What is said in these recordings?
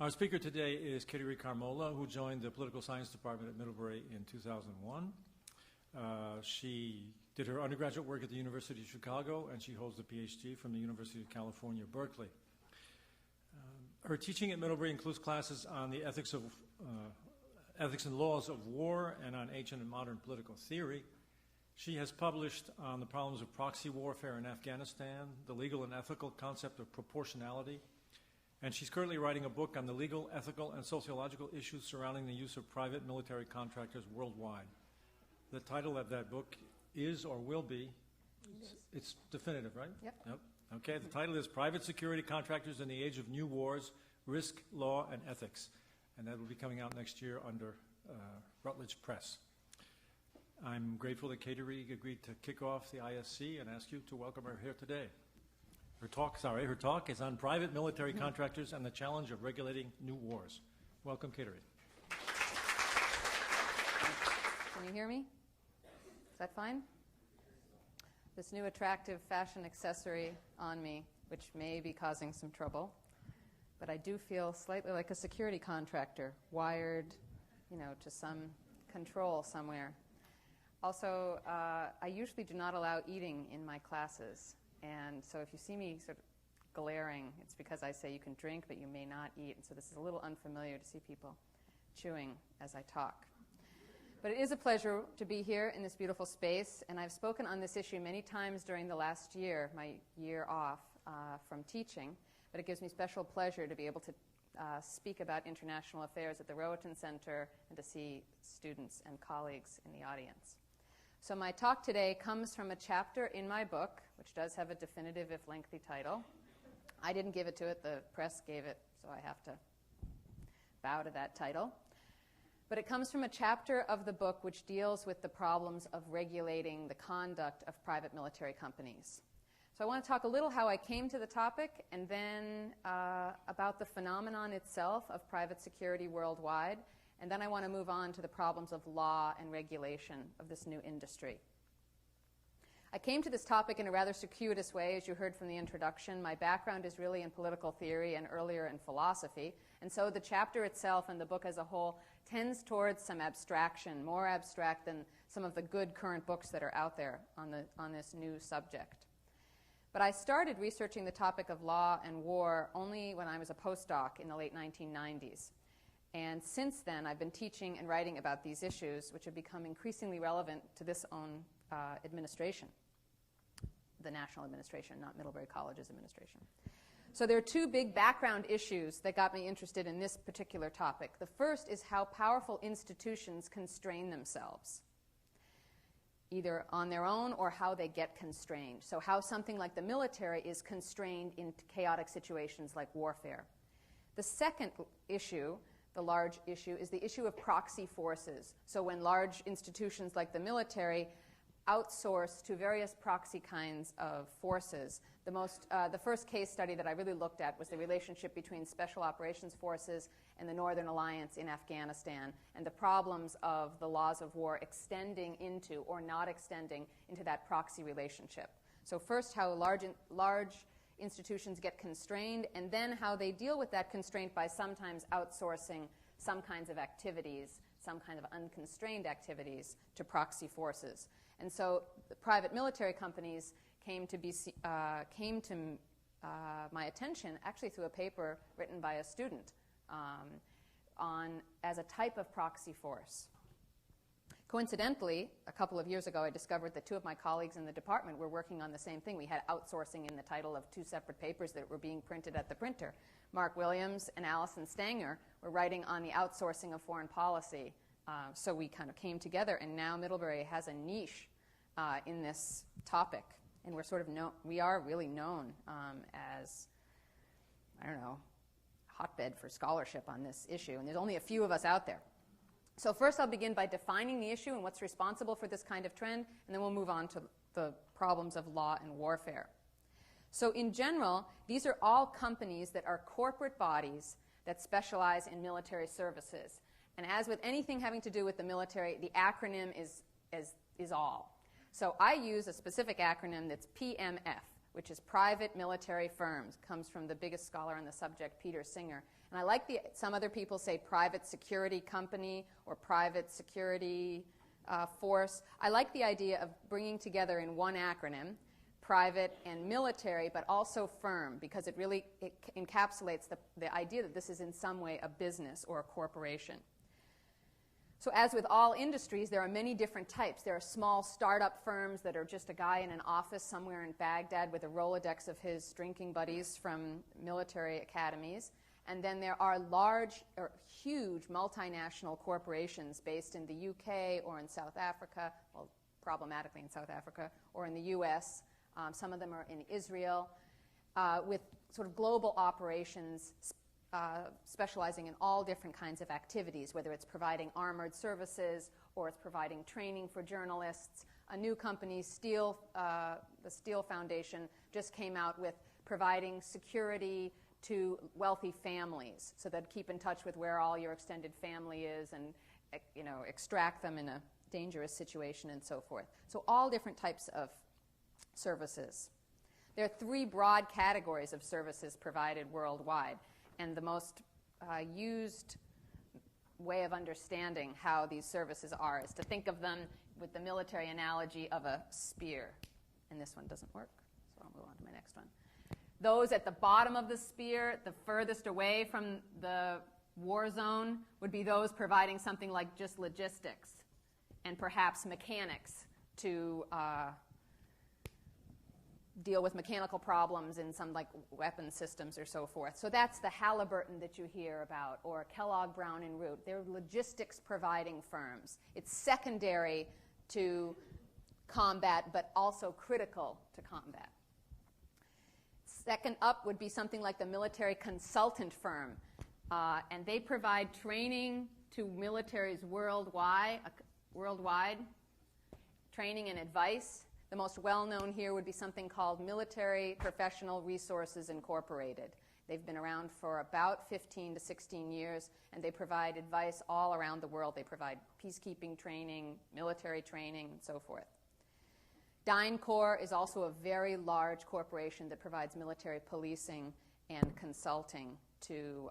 Our speaker today is Kateri Carmola, who joined the Political Science Department at Middlebury in 2001. She did her undergraduate work at the University of Chicago, and she holds a PhD from the University of California, Berkeley. Her teaching at Middlebury includes classes on the ethics and laws of war and on ancient and modern political theory. She has published on the problems of proxy warfare in Afghanistan, the legal and ethical concept of proportionality, and she's currently writing a book on the legal, ethical, and sociological issues surrounding the use of private military contractors worldwide. The title of that book is or will be, it's definitive, right? Yep. Okay, the title is Private Security Contractors in the Age of New Wars, Risk, Law, and Ethics. And that will be coming out next year under Routledge Press. I'm grateful that Kateri agreed to kick off the ISC and ask you to welcome her here today. Her talk is on private military contractors and the challenge of regulating new wars. Welcome, Kateri. Can you hear me? Is that fine? This new attractive fashion accessory on me, which may be causing some trouble, but I do feel slightly like a security contractor, wired, to some control somewhere. Also, I usually do not allow eating in my classes. And so if you see me sort of glaring, it's because I say you can drink, but you may not eat. And so this is a little unfamiliar to see people chewing as I talk. But it is a pleasure to be here in this beautiful space. And I've spoken on this issue many times during the last year, my year off from teaching. But it gives me special pleasure to be able to speak about international affairs at the Rohatyn Center and to see students and colleagues in the audience. So my talk today comes from a chapter in my book, which does have a definitive, if lengthy, title. I didn't give it to it, the press gave it, so I have to bow to that title. But it comes from a chapter of the book which deals with the problems of regulating the conduct of private military companies. So I want to talk a little how I came to the topic, and then about the phenomenon itself of private security worldwide. And then I want to move on to the problems of law and regulation of this new industry. I came to this topic in a rather circuitous way, as you heard from the introduction. My background is really in political theory and earlier in philosophy. And so the chapter itself and the book as a whole tends towards some abstraction, more abstract than some of the good current books that are out there on this new subject. But I started researching the topic of law and war only when I was a postdoc in the late 1990s. And since then, I've been teaching and writing about these issues, which have become increasingly relevant to this own administration, the national administration, not Middlebury College's administration. So there are two big background issues that got me interested in this particular topic. The first is how powerful institutions constrain themselves, either on their own or how they get constrained. So how something like the military is constrained in chaotic situations like warfare. The second issue, the large issue, is the issue of proxy forces. So when large institutions like the military outsource to various proxy kinds of forces, the first case study that I really looked at was the relationship between Special Operations Forces and the Northern Alliance in Afghanistan, and the problems of the laws of war extending into or not extending into that proxy relationship. So first, how large institutions get constrained, and then how they deal with that constraint by sometimes outsourcing some kinds of activities, some kind of unconstrained activities, to proxy forces. And so the private military companies came to my attention actually through a paper written by a student as a type of proxy force. Coincidentally, a couple of years ago, I discovered that two of my colleagues in the department were working on the same thing. We had outsourcing in the title of two separate papers that were being printed at the printer. Mark Williams and Alison Stanger were writing on the outsourcing of foreign policy. So we kind of came together, and now Middlebury has a niche in this topic. And we are really known as, hotbed for scholarship on this issue. And there's only a few of us out there. So first I'll begin by defining the issue and what's responsible for this kind of trend, and then we'll move on to the problems of law and warfare. So in general, these are all companies that are corporate bodies that specialize in military services. And as with anything having to do with the military, the acronym is all. So I use a specific acronym that's PMF, which is Private Military Firms. Comes from the biggest scholar on the subject, Peter Singer. And I like some other people say private security company or private security force. I like the idea of bringing together in one acronym private and military, but also firm, because it encapsulates the idea that this is in some way a business or a corporation. So as with all industries, there are many different types. There are small startup firms that are just a guy in an office somewhere in Baghdad with a Rolodex of his drinking buddies from military academies. And then there are large or huge multinational corporations based in the UK or in South Africa, well, problematically in South Africa, or in the US. Some of them are in Israel, with sort of global operations specializing in all different kinds of activities, whether it's providing armored services or it's providing training for journalists. A new company, the Steel Foundation, just came out with providing security to wealthy families, so that keep in touch with where all your extended family is and extract them in a dangerous situation and so forth. So all different types of services. There are three broad categories of services provided worldwide, and the most used way of understanding how these services are is to think of them with the military analogy of a spear. And this one doesn't work, so I'll move on to my next one. Those at the bottom of the spear, the furthest away from the war zone, would be those providing something like just logistics and perhaps mechanics to deal with mechanical problems in some like weapon systems or so forth. So that's the Halliburton that you hear about, or Kellogg, Brown & Root. They're logistics providing firms. It's secondary to combat, but also critical to combat. Second up would be something like the military consultant firm, and they provide training to militaries worldwide, training and advice. The most well-known here would be something called Military Professional Resources Incorporated. They've been around for about 15 to 16 years, and they provide advice all around the world. They provide peacekeeping training, military training, and so forth. DynCorp is also a very large corporation that provides military policing and consulting to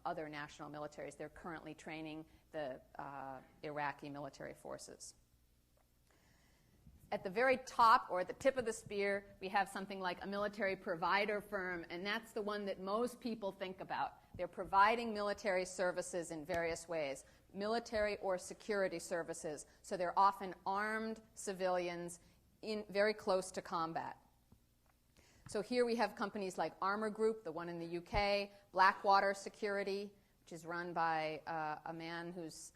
other national militaries. They're currently training the Iraqi military forces. At the very top, or at the tip of the spear, we have something like a military provider firm, and that's the one that most people think about. They're providing military services in various ways, military or security services, so they're often armed civilians very close to combat. So here we have companies like Armour Group, the one in the UK, Blackwater Security, which is run by a man who's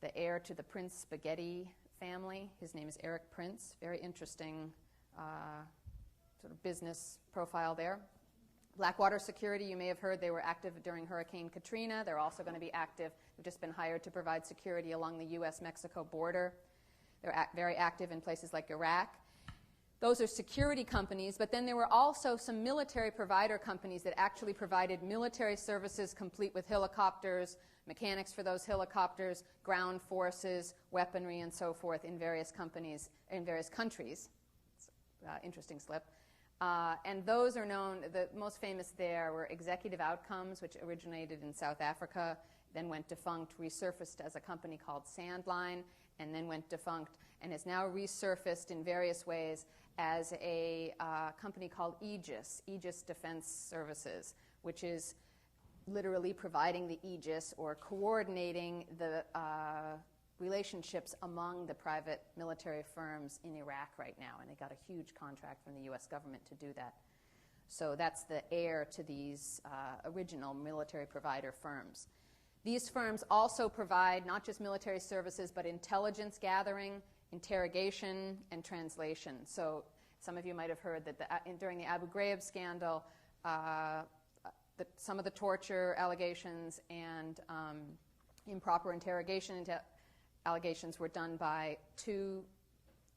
the heir to the Prince Spaghetti family. His name is Eric Prince. Very interesting sort of business profile there. Blackwater Security, you may have heard they were active during Hurricane Katrina. They're also going to be active. They've just been hired to provide security along the U.S.-Mexico border. They're very active in places like Iraq. Those are security companies, but then there were also some military provider companies that actually provided military services complete with helicopters, mechanics for those helicopters, ground forces, weaponry, and so forth in various companies, in various countries. It's interesting slip. And those are known, the most famous there were Executive Outcomes, which originated in South Africa, then went defunct, resurfaced as a company called Sandline, and then went defunct, and is now resurfaced in various ways as a company called Aegis Defense Services, which is literally providing the Aegis or coordinating the relationships among the private military firms in Iraq right now, and they got a huge contract from the U.S. government to do that. So that's the heir to these original military provider firms. These firms also provide not just military services, but intelligence gathering, interrogation, and translation. So some of you might have heard that during the Abu Ghraib scandal, some of the torture allegations and improper interrogation allegations were done by 2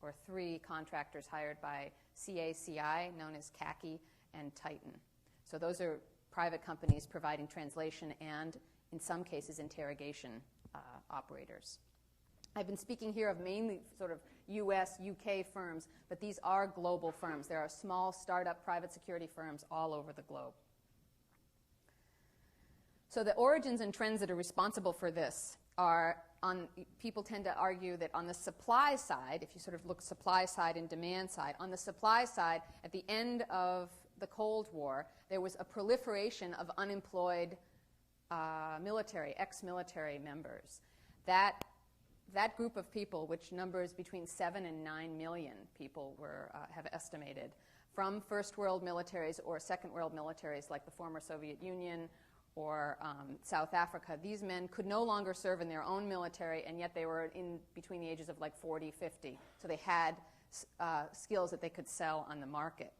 or 3 contractors hired by CACI, known as CACI, and Titan. So those are private companies providing translation and, in some cases, interrogation operators. I've been speaking here of mainly sort of US, UK firms, but these are global firms. There are small startup private security firms all over the globe. So the origins and trends that are responsible for this are, people tend to argue that on the supply side, if you sort of look supply side and demand side, on the supply side, at the end of the Cold War, there was a proliferation of unemployed military, ex-military members. That group of people, which numbers between 7 and 9 million people have estimated, from first world militaries or second world militaries like the former Soviet Union or South Africa, these men could no longer serve in their own military, and yet they were in between the ages of like 40, 50. So they had skills that they could sell on the market.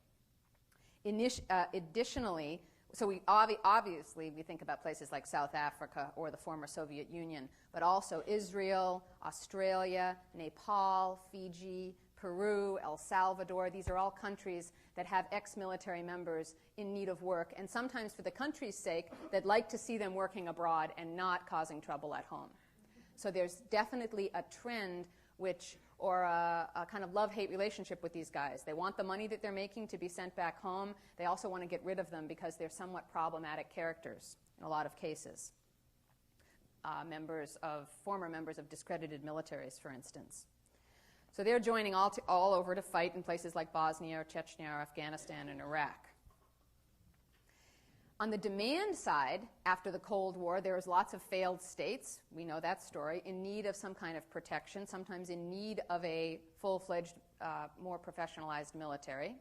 Additionally, so we obviously we think about places like South Africa or the former Soviet Union, but also Israel, Australia, Nepal, Fiji, Peru, El Salvador. These are all countries that have ex-military members in need of work, and sometimes for the country's sake, they'd like to see them working abroad and not causing trouble at home. So there's definitely a trend or a kind of love-hate relationship with these guys. They want the money that they're making to be sent back home. They also want to get rid of them because they're somewhat problematic characters in a lot of cases. Former members of discredited militaries, for instance. So they're joining all over to fight in places like Bosnia or Chechnya or Afghanistan and Iraq. On the demand side, after the Cold War, there was lots of failed states, we know that story, in need of some kind of protection, sometimes in need of a full-fledged, more professionalized military.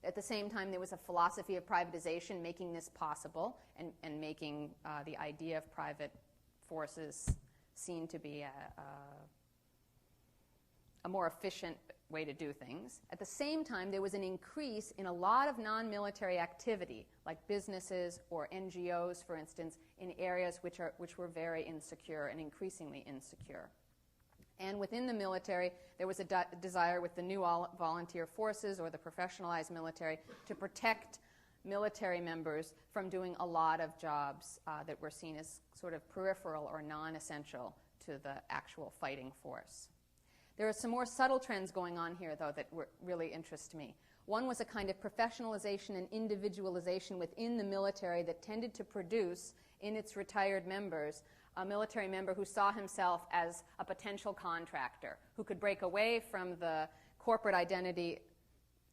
At the same time, there was a philosophy of privatization making this possible and making the idea of private forces seen to be a more efficient way to do things. At the same time, there was an increase in a lot of non-military activity, like businesses or NGOs, for instance, in areas which were very insecure and increasingly insecure. And within the military, there was a desire with the new volunteer forces or the professionalized military to protect military members from doing a lot of jobs that were seen as sort of peripheral or non-essential to the actual fighting force. There are some more subtle trends going on here, though, that really interest me. One was a kind of professionalization and individualization within the military that tended to produce, in its retired members, a military member who saw himself as a potential contractor, who could break away from the corporate identity,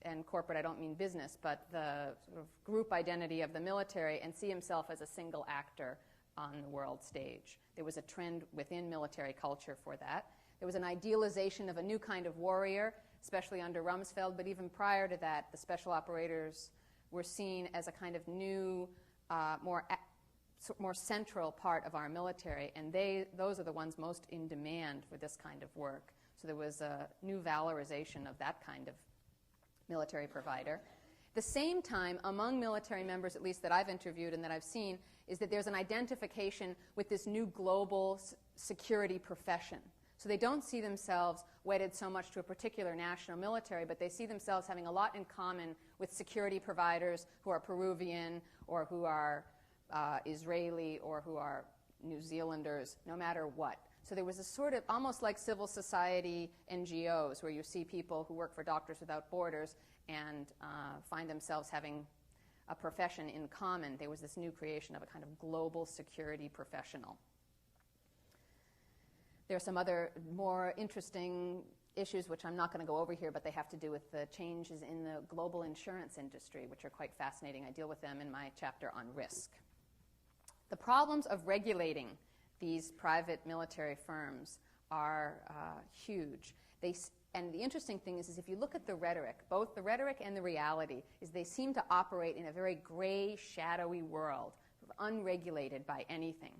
and corporate I don't mean business, but the sort of group identity of the military, and see himself as a single actor on the world stage. There was a trend within military culture for that. There was an idealization of a new kind of warrior, especially under Rumsfeld, but even prior to that, the special operators were seen as a kind of new, more central part of our military, and those are the ones most in demand for this kind of work. So there was a new valorization of that kind of military provider. At the same time, among military members, at least that I've interviewed and that I've seen, is that there's an identification with this new global security profession. So they don't see themselves wedded so much to a particular national military, but they see themselves having a lot in common with security providers who are Peruvian or who are Israeli or who are New Zealanders, no matter what. So there was a sort of almost like civil society NGOs where you see people who work for Doctors Without Borders and find themselves having a profession in common. There was this new creation of a kind of global security professional. There are some other more interesting issues which I'm not going to go over here, but they have to do with the changes in the global insurance industry, which are quite fascinating. I deal with them in my chapter on risk. The problems of regulating these private military firms are huge. And the interesting thing is if you look at the rhetoric, both the rhetoric and the reality, is they seem to operate in a very gray, shadowy world, unregulated by anything.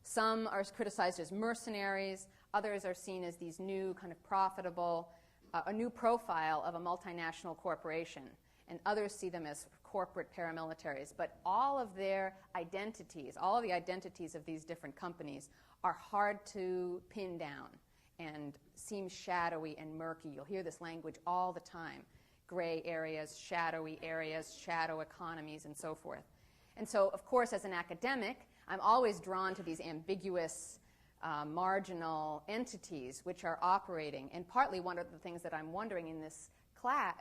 Some are criticized as mercenaries. Others are seen as these new kind of profitable, a new profile of a multinational corporation. And others see them as corporate paramilitaries. But all of their identities, all of the identities of these different companies are hard to pin down and seem shadowy and murky. You'll hear this language all the time. gray areas, shadowy areas, shadow economies, and so forth. And so, of course, as an academic, I'm always drawn to these ambiguous, marginal entities which are operating. And partly one of the things that I'm wondering in this class,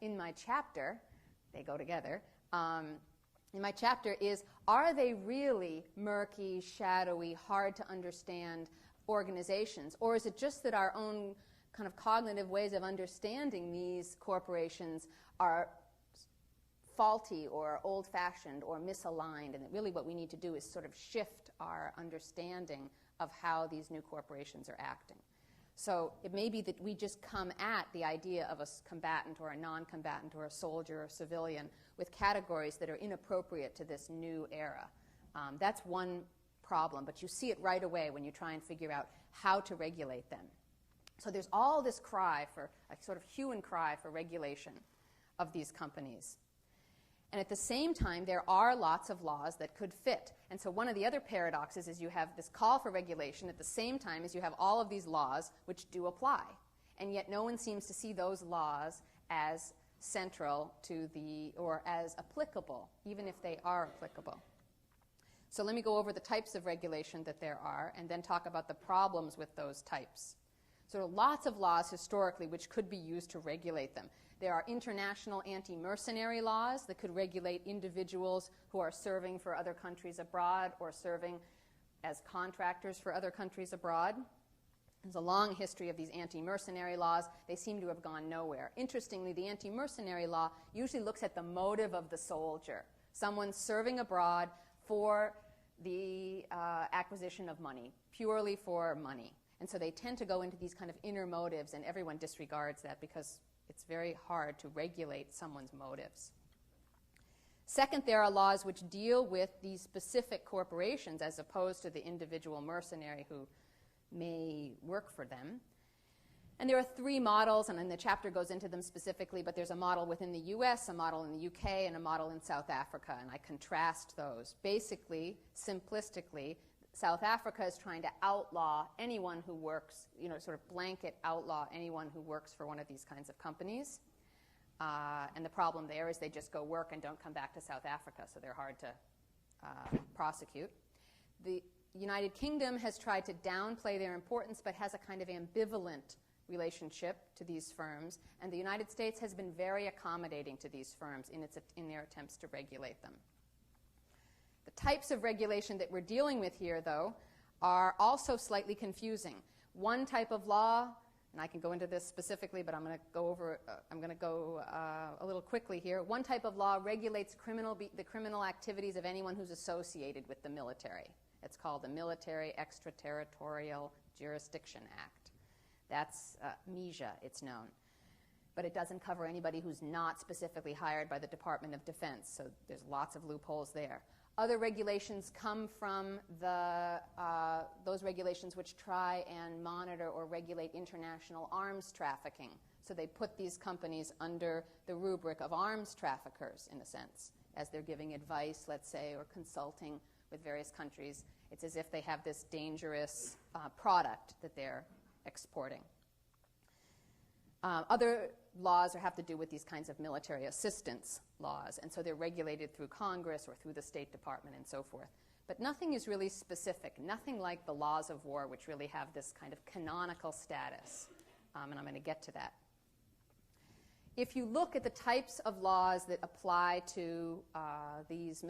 in my chapter, they go together, in my chapter is, are they really murky, shadowy, hard to understand organizations? Or is it just that our own kind of cognitive ways of understanding these corporations are faulty or old-fashioned or misaligned, and that really what we need to do is sort of shift our understanding of how these new corporations are acting. So it may be that we just come at the idea of a combatant or a non-combatant or a soldier or a civilian with categories that are inappropriate to this new era. That's one problem, but you see it right away when you try and figure out how to regulate them. So there's all this cry for, a sort of hue and cry for regulation of these companies. And at the same time, there are lots of laws that could fit. And so one of the other paradoxes is you have this call for regulation at the same time as you have all of these laws which do apply. And yet no one seems to see those laws as central to or as applicable, even if they are applicable. So let me go over the types of regulation that there are and then talk about the problems with those types. So there are lots of laws historically which could be used to regulate them. There are international anti-mercenary laws that could regulate individuals who are serving for other countries abroad or serving as contractors for other countries abroad. There's a long history of these anti-mercenary laws. They seem to have gone nowhere. Interestingly, the anti-mercenary law usually looks at the motive of the soldier, someone serving abroad for the acquisition of money, purely for money. And so they tend to go into these kind of inner motives, and everyone disregards that because it's very hard to regulate someone's motives. Second, there are laws which deal with these specific corporations as opposed to the individual mercenary who may work for them. And there are three models, and then the chapter goes into them specifically, but there's a model within the US, a model in the UK, and a model in South Africa, and I contrast those. Basically, simplistically, South Africa is trying to outlaw anyone who works, sort of blanket outlaw anyone who works for one of these kinds of companies. And the problem there is they just go work and don't come back to South Africa, so they're hard to prosecute. The United Kingdom has tried to downplay their importance but has a kind of ambivalent relationship to these firms, and the United States has been very accommodating to these firms in their attempts to regulate them. The types of regulation that we're dealing with here, though, are also slightly confusing. One type of law, and I can go into this specifically, but I'm going to go a little quickly here. One type of law regulates the criminal activities of anyone who's associated with the military. It's called the Military Extraterritorial Jurisdiction Act. That's MIJA, it's known. But it doesn't cover anybody who's not specifically hired by the Department of Defense, so there's lots of loopholes there. Other regulations come from those regulations which try and monitor or regulate international arms trafficking. So they put these companies under the rubric of arms traffickers, in a sense, as they're giving advice, let's say, or consulting with various countries. It's as if they have this dangerous product that they're exporting. Other laws have to do with these kinds of military assistance laws, and so they're regulated through Congress or through the State Department and so forth. But nothing is really specific, nothing like the laws of war, which really have this kind of canonical status, and I'm going to get to that. If you look at the types of laws that apply to these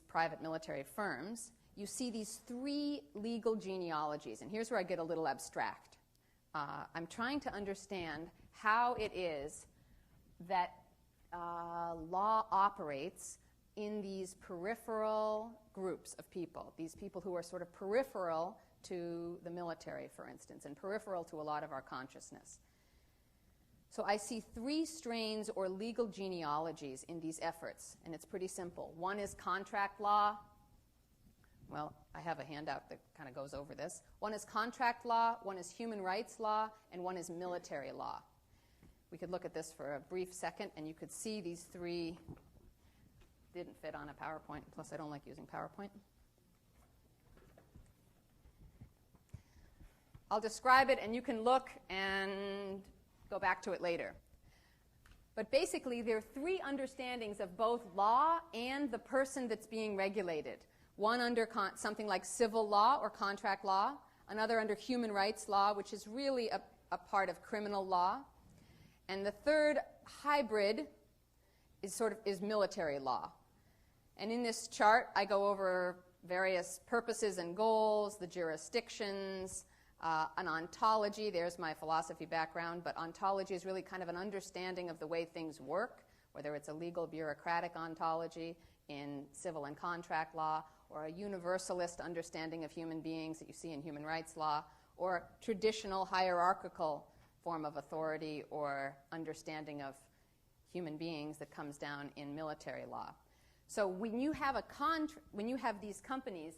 private military firms, you see these three legal genealogies, and here's where I get a little abstract. I'm trying to understand how it is that law operates in these peripheral groups of people, these people who are sort of peripheral to the military, for instance, and peripheral to a lot of our consciousness. So I see three strains or legal genealogies in these efforts, and it's pretty simple. One is contract law. Well, I have a handout that kind of goes over this. One is contract law, one is human rights law, and one is military law. We could look at this for a brief second, and you could see these three didn't fit on a PowerPoint, plus I don't like using PowerPoint. I'll describe it, and you can look and go back to it later. But basically, there are three understandings of both law and the person that's being regulated. One under something like civil law or contract law, another under human rights law, which is really a part of criminal law, and the third hybrid is military law. And in this chart, I go over various purposes and goals, the jurisdictions, an ontology. There's my philosophy background, but ontology is really kind of an understanding of the way things work, whether it's a legal bureaucratic ontology in civil and contract law, or a universalist understanding of human beings that you see in human rights law, or traditional hierarchical form of authority or understanding of human beings that comes down in military law. So when you have these companies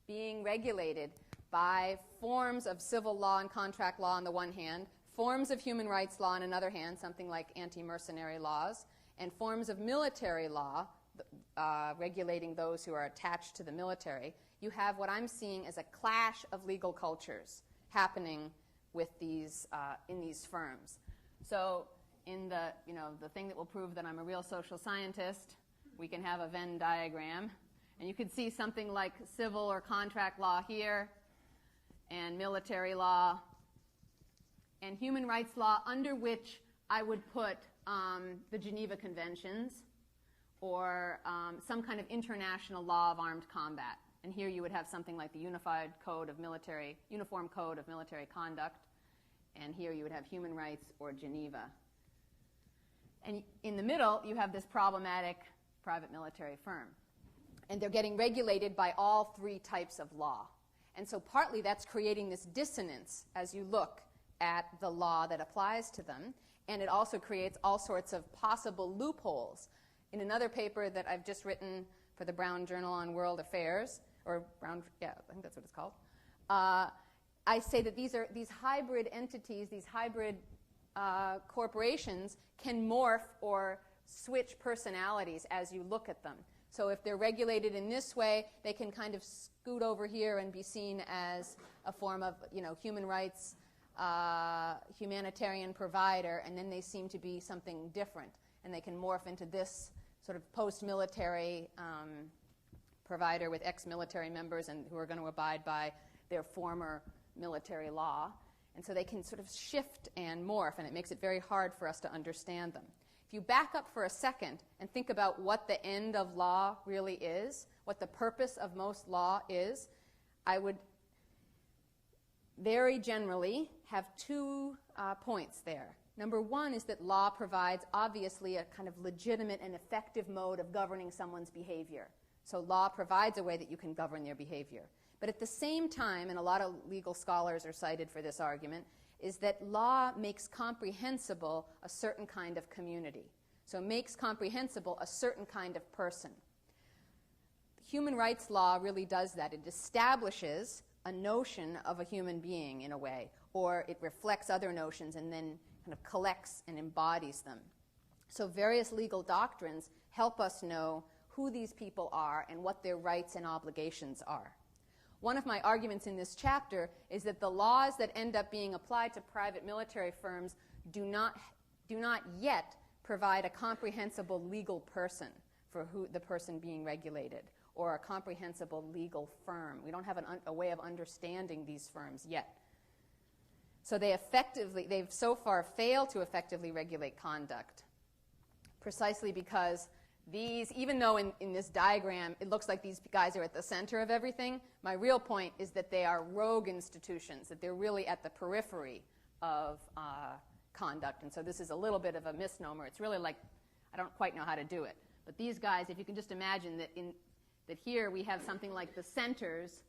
being regulated by forms of civil law and contract law on the one hand, forms of human rights law on another hand, something like anti-mercenary laws, and forms of military law regulating those who are attached to the military, you have what I'm seeing as a clash of legal cultures happening with these in these firms. So in the thing that will prove that I'm a real social scientist, we can have a Venn diagram, and you could see something like civil or contract law here, and military law, and human rights law, under which I would put the Geneva Conventions, or some kind of international law of armed combat. And here you would have something like the Uniform Code of Military Conduct, and here you would have human rights or Geneva. And in the middle, you have this problematic private military firm. And they're getting regulated by all three types of law. And so partly that's creating this dissonance as you look at the law that applies to them. And it also creates all sorts of possible loopholes. In another paper that I've just written for the Brown Journal on World Affairs, or Brown, yeah, I think that's what it's called, I say that these hybrid entities, these hybrid corporations can morph or switch personalities as you look at them. So if they're regulated in this way, they can kind of scoot over here and be seen as a form of, human rights, humanitarian provider, and then they seem to be something different. And they can morph into this sort of post-military provider with ex-military members and who are going to abide by their former military law. And so they can sort of shift and morph, and it makes it very hard for us to understand them. If you back up for a second and think about what the end of law really is, what the purpose of most law is, I would very generally have 2 points there. Number one is that law provides, obviously, a kind of legitimate and effective mode of governing someone's behavior. So law provides a way that you can govern their behavior. But at the same time, and a lot of legal scholars are cited for this argument, is that law makes comprehensible a certain kind of community. So makes comprehensible a certain kind of person. Human rights law really does that. It establishes a notion of a human being in a way, or it reflects other notions and then kind of collects and embodies them. So various legal doctrines help us know who these people are and what their rights and obligations are. One of my arguments in this chapter is that the laws that end up being applied to private military firms do not yet provide a comprehensible legal person for the person being regulated, or a comprehensible legal firm. We don't have a way of understanding these firms yet. So they've so far failed to effectively regulate conduct, precisely because even though in this diagram it looks like these guys are at the center of everything, my real point is that they are rogue institutions, that they're really at the periphery of conduct. And so this is a little bit of a misnomer. It's really like, I don't quite know how to do it. But these guys, if you can just imagine that here we have something like the centers,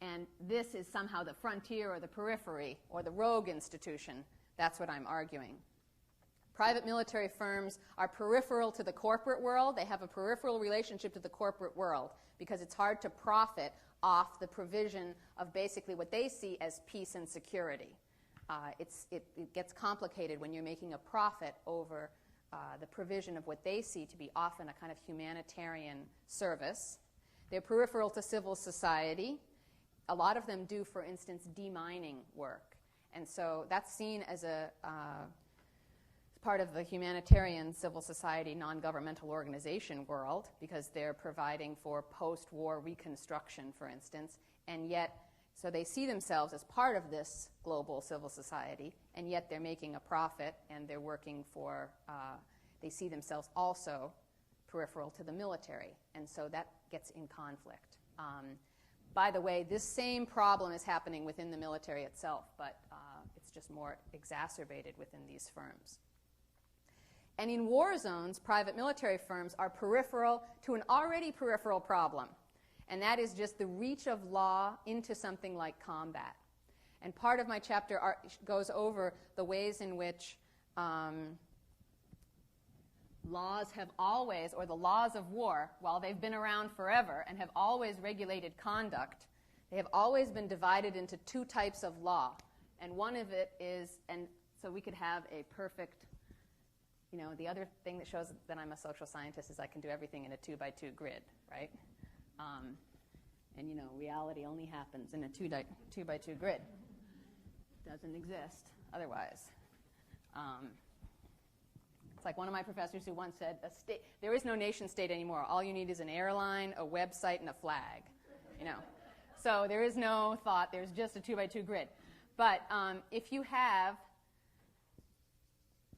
and this is somehow the frontier or the periphery or the rogue institution, that's what I'm arguing. Private military firms are peripheral to the corporate world. They have a peripheral relationship to the corporate world because it's hard to profit off the provision of basically what they see as peace and security. It gets complicated when you're making a profit over the provision of what they see to be often a kind of humanitarian service. They're peripheral to civil society. A lot of them do, for instance, demining work. And so that's seen as a part of the humanitarian civil society non-governmental organization world, because they're providing for post-war reconstruction, for instance, and yet, so they see themselves as part of this global civil society, and yet they're making a profit, and they're working for, they see themselves also peripheral to the military, and so that gets in conflict. By the way, this same problem is happening within the military itself, but it's just more exacerbated within these firms. And in war zones, private military firms are peripheral to an already peripheral problem, and that is just the reach of law into something like combat. And part of my chapter goes over the ways in which laws have always, or the laws of war, while they've been around forever and have always regulated conduct, they have always been divided into two types of law. And one of it is, and so we could have a perfect, the other thing that shows that I'm a social scientist is I can do everything in a 2x2 grid, right? And reality only happens in a 2x2 grid. Doesn't exist otherwise. It's like one of my professors who once said, there is no nation state anymore. All you need is an airline, a website, and a flag. So there is no thought. There's just a 2x2 grid. But if you have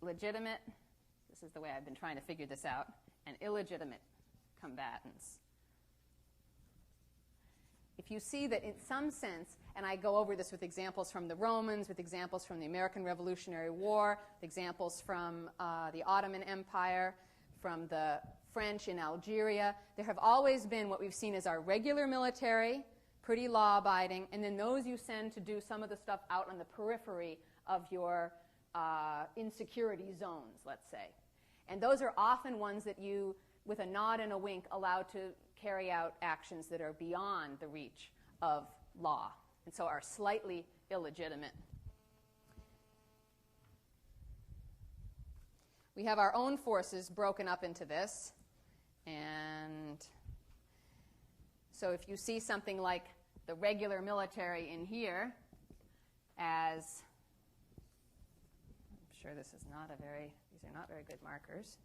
legitimate, this is the way I've been trying to figure this out, and illegitimate combatants. If you see that in some sense, and I go over this with examples from the Romans, with examples from the American Revolutionary War, examples from the Ottoman Empire, from the French in Algeria, there have always been what we've seen as our regular military, pretty law-abiding, and then those you send to do some of the stuff out on the periphery of your insecurity zones, let's say. And those are often ones that you, with a nod and a wink, allow to carry out actions that are beyond the reach of law, and so are slightly illegitimate. We have our own forces broken up into this, and so if you see something like the regular military in here as, I'm sure this is not these are not very good markers.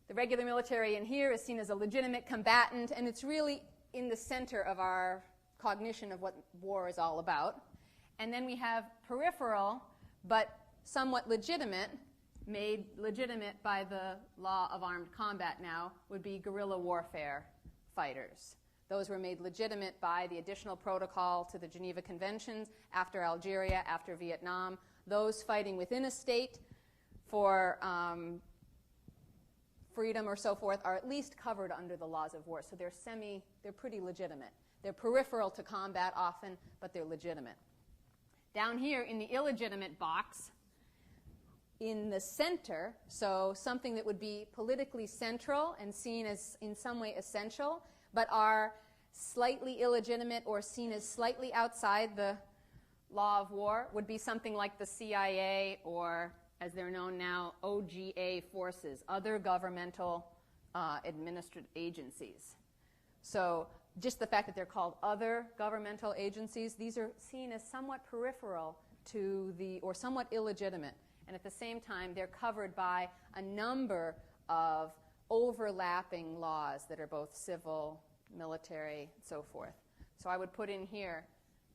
The regular military in here is seen as a legitimate combatant, and it's really in the center of our cognition of what war is all about. And then we have peripheral, but somewhat legitimate, made legitimate by the law of armed combat now, would be guerrilla warfare fighters. Those were made legitimate by the additional protocol to the Geneva Conventions after Algeria, after Vietnam. Those fighting within a state for freedom or so forth are at least covered under the laws of war. So they're pretty legitimate. They're peripheral to combat often, but they're legitimate. Down here in the illegitimate box, in the center, so something that would be politically central and seen as in some way essential, but are slightly illegitimate or seen as slightly outside the law of war, would be something like the CIA or, as they're known now, OGA forces, other governmental administrative agencies. So just the fact that they're called other governmental agencies, these are seen as somewhat peripheral to or somewhat illegitimate. And at the same time, they're covered by a number of overlapping laws that are both civil, military, and so forth. So I would put in here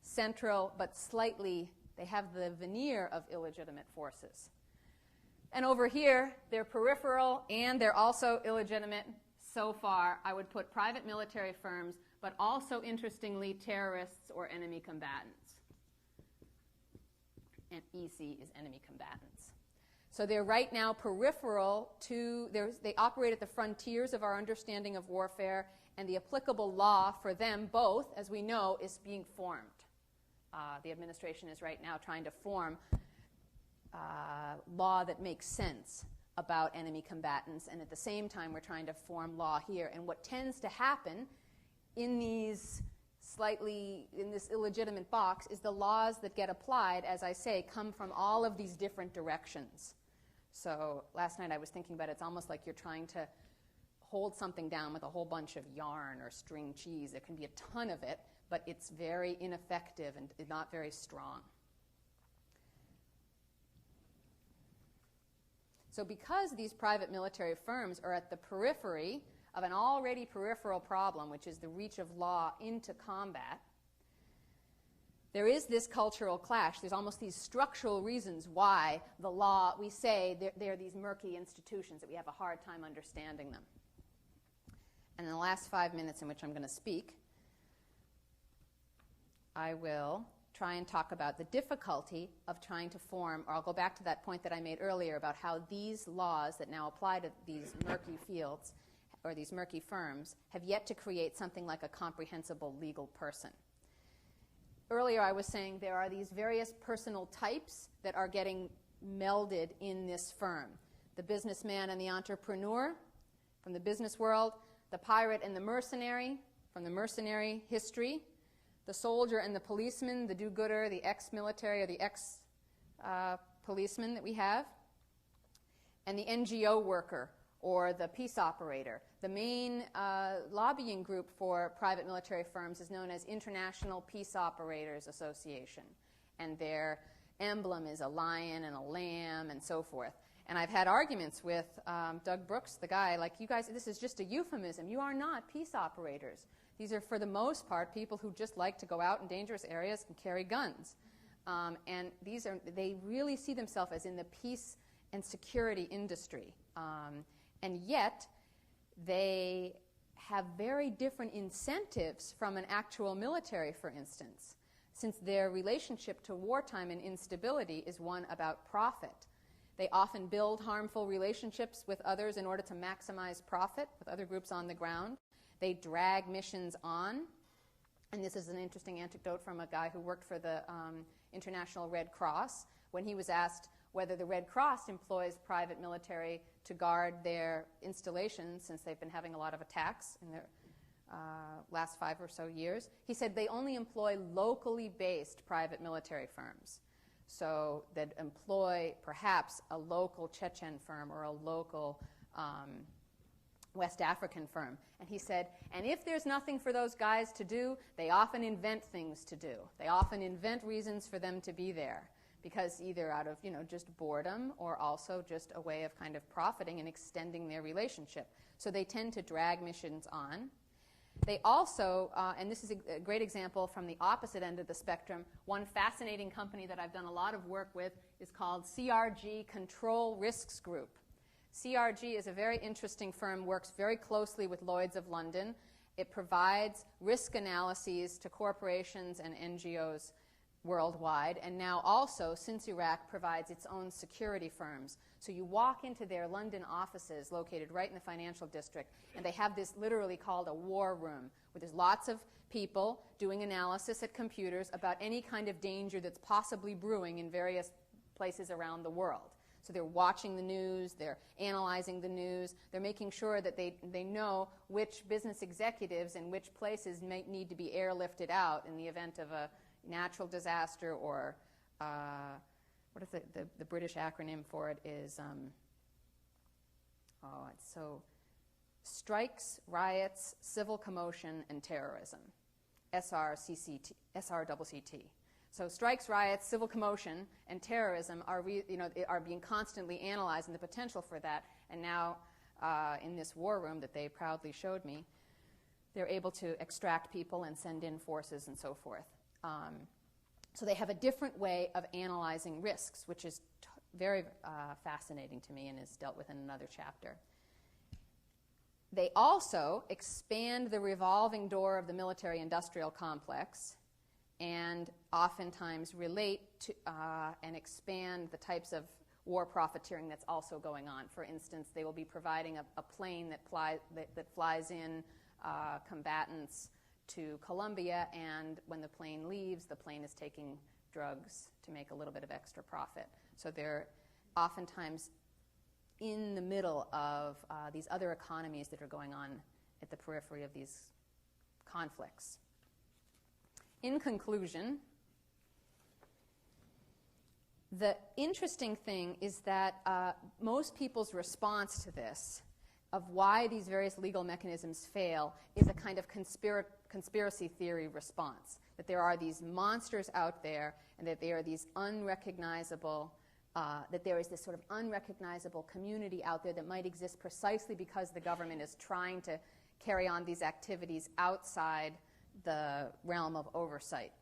central, but slightly, they have the veneer of illegitimate forces. And over here, they're peripheral and they're also illegitimate. So far, I would put private military firms, but also, interestingly, terrorists or enemy combatants. And EC is enemy combatants. So they're right now peripheral to, they operate at the frontiers of our understanding of warfare, and the applicable law for them both, as we know, is being formed. The administration is right now trying to form law that makes sense about enemy combatants, and at the same time we're trying to form law here. And what tends to happen in this illegitimate box is the laws that get applied, as I say, come from all of these different directions. So last night I was thinking about it's almost like you're trying to hold something down with a whole bunch of yarn or string cheese. There can be a ton of it, but it's very ineffective and not very strong. So because these private military firms are at the periphery of an already peripheral problem, which is the reach of law into combat, there is this cultural clash. There's almost these structural reasons why the law, we say they're these murky institutions, that we have a hard time understanding them. And in the last 5 minutes in which I'm going to speak, I will try and talk about the difficulty of trying to form, or I'll go back to that point that I made earlier about how these laws that now apply to these murky fields, or these murky firms, have yet to create something like a comprehensible legal person. Earlier I was saying there are these various personal types that are getting melded in this firm. The businessman and the entrepreneur from the business world, the pirate and the mercenary from the mercenary history, the soldier and the policeman, the do-gooder, the ex-military or the ex-policeman that we have, and the NGO worker or the peace operator. The main lobbying group for private military firms is known as International Peace Operators Association, and their emblem is a lion and a lamb and so forth. And I've had arguments with Doug Brooks, the guy, like, you guys, this is just a euphemism. You are not peace operators. These are, for the most part, people who just like to go out in dangerous areas and carry guns. And they really see themselves as in the peace and security industry. And yet, they have very different incentives from an actual military, for instance, since their relationship to wartime and instability is one about profit. They often build harmful relationships with others in order to maximize profit with other groups on the ground. They drag missions on. And this is an interesting anecdote from a guy who worked for the International Red Cross. When he was asked whether the Red Cross employs private military to guard their installations, since they've been having a lot of attacks in their last 5 or so years, he said they only employ locally based private military firms. So that employ perhaps a local Chechen firm or a local West African firm. And he said, and if there's nothing for those guys to do, they often invent things to do. They often invent reasons for them to be there, because either out of, just boredom or also just a way of kind of profiting and extending their relationship. So they tend to drag missions on. They also, and this is a great example from the opposite end of the spectrum, one fascinating company that I've done a lot of work with is called CRG Control Risks Group. CRG is a very interesting firm, works very closely with Lloyd's of London. It provides risk analyses to corporations and NGOs worldwide, and now also, since Iraq, provides its own security firms. So you walk into their London offices located right in the financial district, and they have this literally called a war room, where there's lots of people doing analysis at computers about any kind of danger that's possibly brewing in various places around the world. So they're watching the news, they're analyzing the news, they're making sure that they know which business executives in which places might need to be airlifted out in the event of a natural disaster, or what is the British acronym for it is, it's so, Strikes, Riots, Civil Commotion, and Terrorism, SRCCT. So strikes, riots, civil commotion, and terrorism are being constantly analyzed, and the potential for that. And now, in this war room that they proudly showed me, they're able to extract people and send in forces and so forth. So they have a different way of analyzing risks, which is very fascinating to me and is dealt with in another chapter. They also expand the revolving door of the military-industrial complex and oftentimes relate to and expand the types of war profiteering that's also going on. For instance, they will be providing a plane that flies in combatants to Colombia, and when the plane leaves, the plane is taking drugs to make a little bit of extra profit. So they're oftentimes in the middle of these other economies that are going on at the periphery of these conflicts. In conclusion, the interesting thing is that most people's response to this of why these various legal mechanisms fail is a kind of conspiracy theory response, that there are these monsters out there and that there are these unrecognizable, that there is this sort of unrecognizable community out there that might exist precisely because the government is trying to carry on these activities outside the realm of oversight.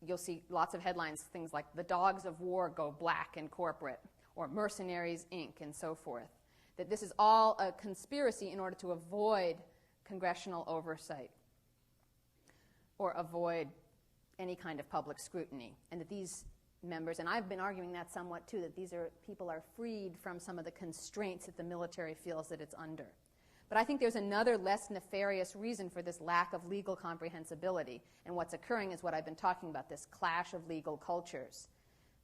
You'll see lots of headlines, things like "The Dogs of War Go Black in Corporate," or "Mercenaries, Inc.," and so forth. That this is all a conspiracy in order to avoid congressional oversight or avoid any kind of public scrutiny. And that these members, and I've been arguing that somewhat too, that these people are freed from some of the constraints that the military feels that it's under. But I think there's another less nefarious reason for this lack of legal comprehensibility. And what's occurring is what I've been talking about, this clash of legal cultures.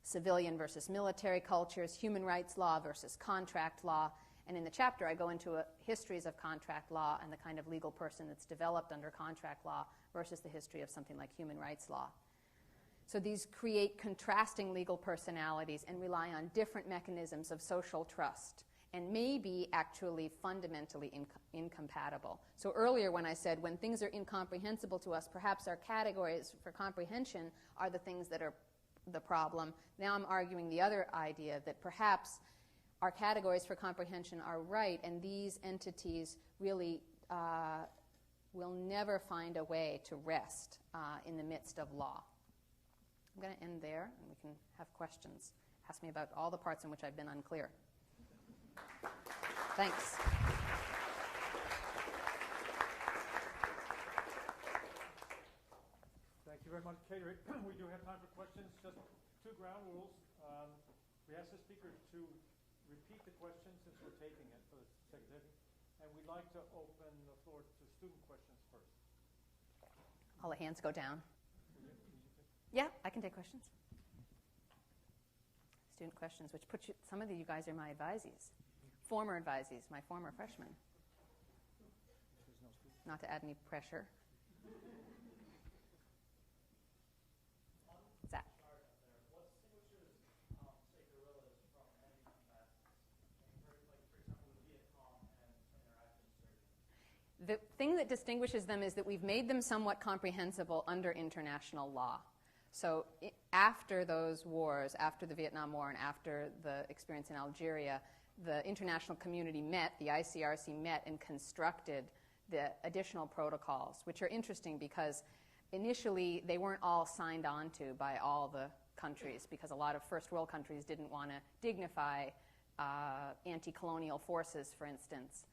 Civilian versus military cultures, human rights law versus contract law. And in the chapter, I go into histories of contract law and the kind of legal person that's developed under contract law versus the history of something like human rights law. So these create contrasting legal personalities and rely on different mechanisms of social trust and may be actually fundamentally incompatible. So earlier when I said when things are incomprehensible to us, perhaps our categories for comprehension are the things that are the problem. Now I'm arguing the other idea that perhaps our categories for comprehension are right, and these entities really will never find a way to rest in the midst of law. I'm going to end there, and we can have questions. Ask me about all the parts in which I've been unclear. Thanks. Thank you very much, Kateri. We do have time for questions. Just two ground rules. We ask the speaker to repeat the question since we're taking it for the secretary. And we'd like to open the floor to student questions first. All the hands go down. Yeah, I can take questions. Student questions, which puts you, some of you guys are my advisees. Former advisees, my former freshmen. Not to add any pressure. Zach. What distinguishes, say, guerrillas from enemy combatants? For example, the Vietnam and Iraq insurgents. The thing that distinguishes them is that we've made them somewhat comprehensible under international law. So after those wars, after the Vietnam War and after the experience in Algeria, the international community met, the ICRC met and constructed the additional protocols, which are interesting because initially they weren't all signed on to by all the countries because a lot of first world countries didn't want to dignify anti-colonial forces, for instance,